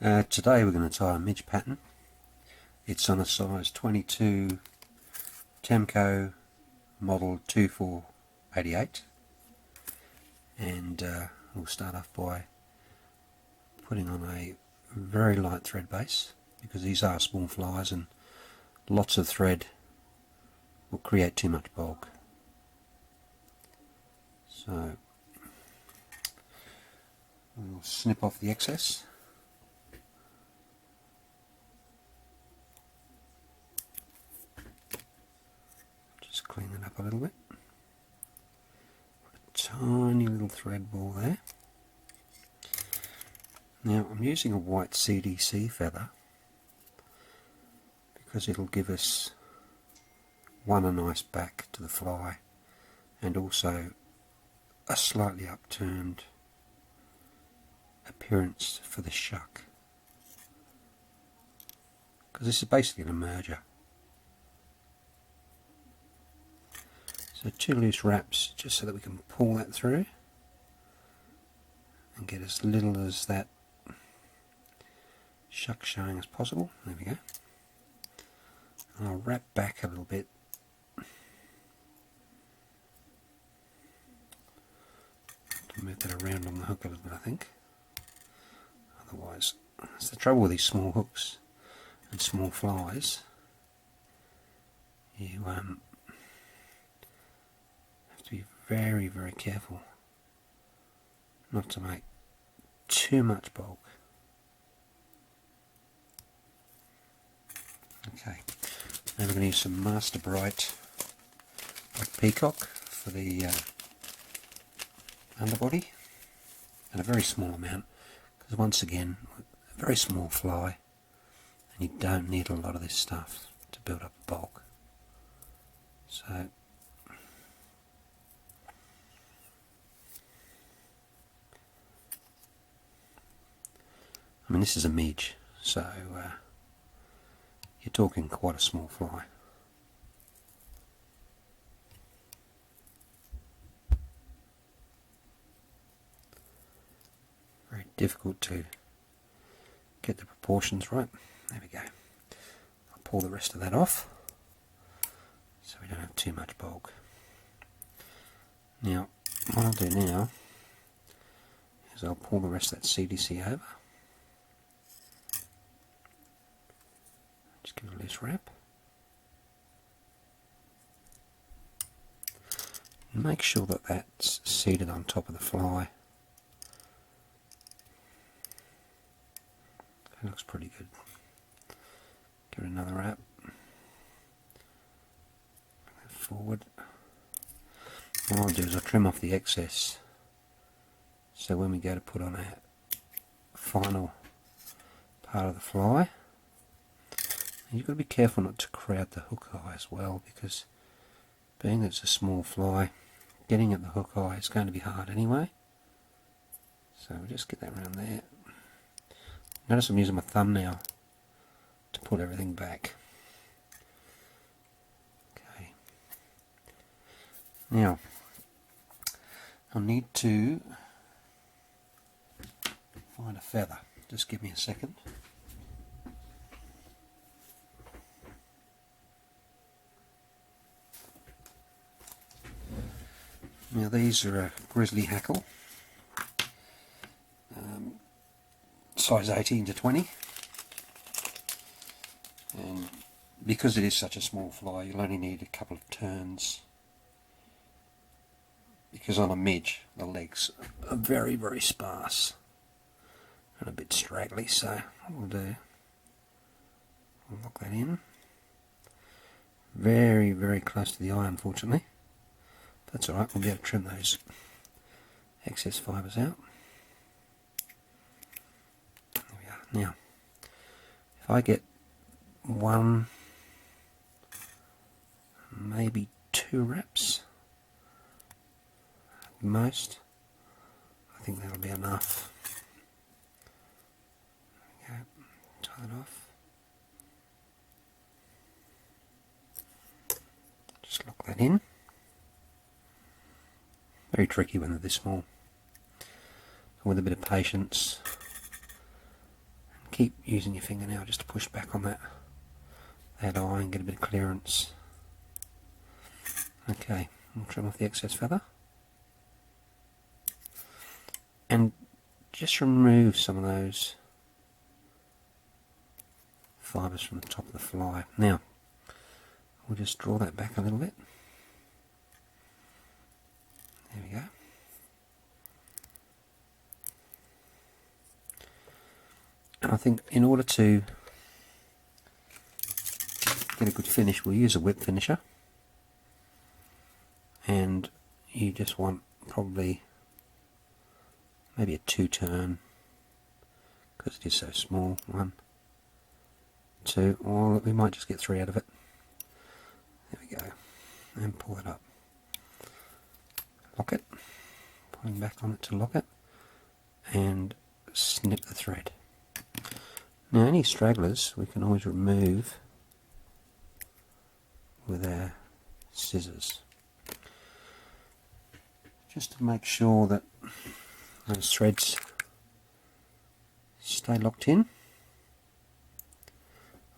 Today we're going to tie a midge pattern. It's on a size 22 Tiemco model 2488, and we'll start off by putting on a very light thread base, because these are small flies and lots of thread will create too much bulk. So we'll snip off the excess. Just clean it up a little bit. Put a tiny little thread ball there. Now I'm using a white CDC feather because it'll give us a nice back to the fly, and also a slightly upturned appearance for the shuck, because this is basically an emerger. So 2 loose wraps, just so that we can pull that through and get as little as that shuck showing as possible. There we go. And I'll wrap back a little bit. Move that around on the hook a little bit, I think. Otherwise, that's the trouble with these small hooks and small flies. You have to be very, very careful not to make too much bulk. Okay, now we're going to use some Masterbrite Black peacock for the underbody, and a very small amount, because once again, a very small fly, and you don't need a lot of this stuff to build up bulk. So I mean, this is a midge, so you're talking quite a small fly. Very difficult to get the proportions right. There we go. I'll pull the rest of that off so we don't have too much bulk. Now, what I'll do now is I'll pull the rest of that CDC over. Just give it a loose wrap. And make sure that that's seated on top of the fly. That looks pretty good. Give it another wrap. Bring that forward. What I'll do is I'll trim off the excess, so when we go to put on our final part of the fly, and you've got to be careful not to crowd the hook eye as well, because being that it's a small fly, getting at the hook eye is going to be hard anyway. So we'll just get that around there. Notice I'm using my thumb now to pull everything back. Okay. Now, I'll need to find a feather. Just give me a second. Now these are a grizzly hackle, size 18 to 20, and because it is such a small fly, you'll only need a couple of turns, because on a midge the legs are very, very sparse and a bit straggly. So what we'll do, we'll lock that in very, very close to the eye, unfortunately. That's alright, we'll be able to trim those excess fibres out. There we are. Now, if I get 1, maybe 2 wraps at most, I think that'll be enough. There we go, tie it off. Just lock that in. Very tricky when they're this small. With a bit of patience keep using your fingernail just to push back on that eye and get a bit of clearance. Okay, we'll trim off the excess feather. And just remove some of those fibres from the top of the fly. Now, we'll just draw that back a little bit. There we go. And I think in order to get a good finish, we'll use a whip finisher. And you just want probably maybe a 2-turn, because it is so small. 1, 2, or we might just get 3 out of it. There we go. And pull it up. Lock it. Pulling back on it to lock it. And snip the thread. Now any stragglers we can always remove with our scissors, just to make sure that those threads stay locked in.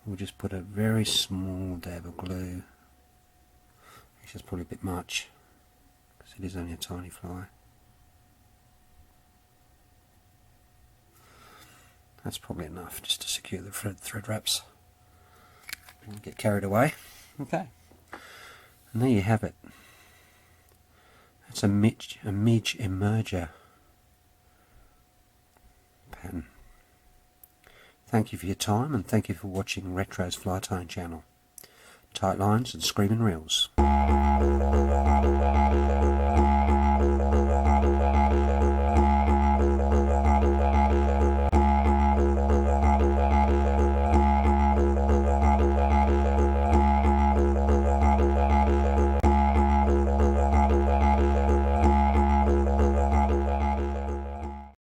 We'll just put a very small dab of glue, which is probably a bit much because it is only a tiny fly. That's probably enough just to secure the thread wraps. Don't get carried away. Okay, and there you have it. That's a Midge Emerger pattern. Thank you for your time, and thank you for watching Retro's Fly Tying channel. Tight lines and screaming reels.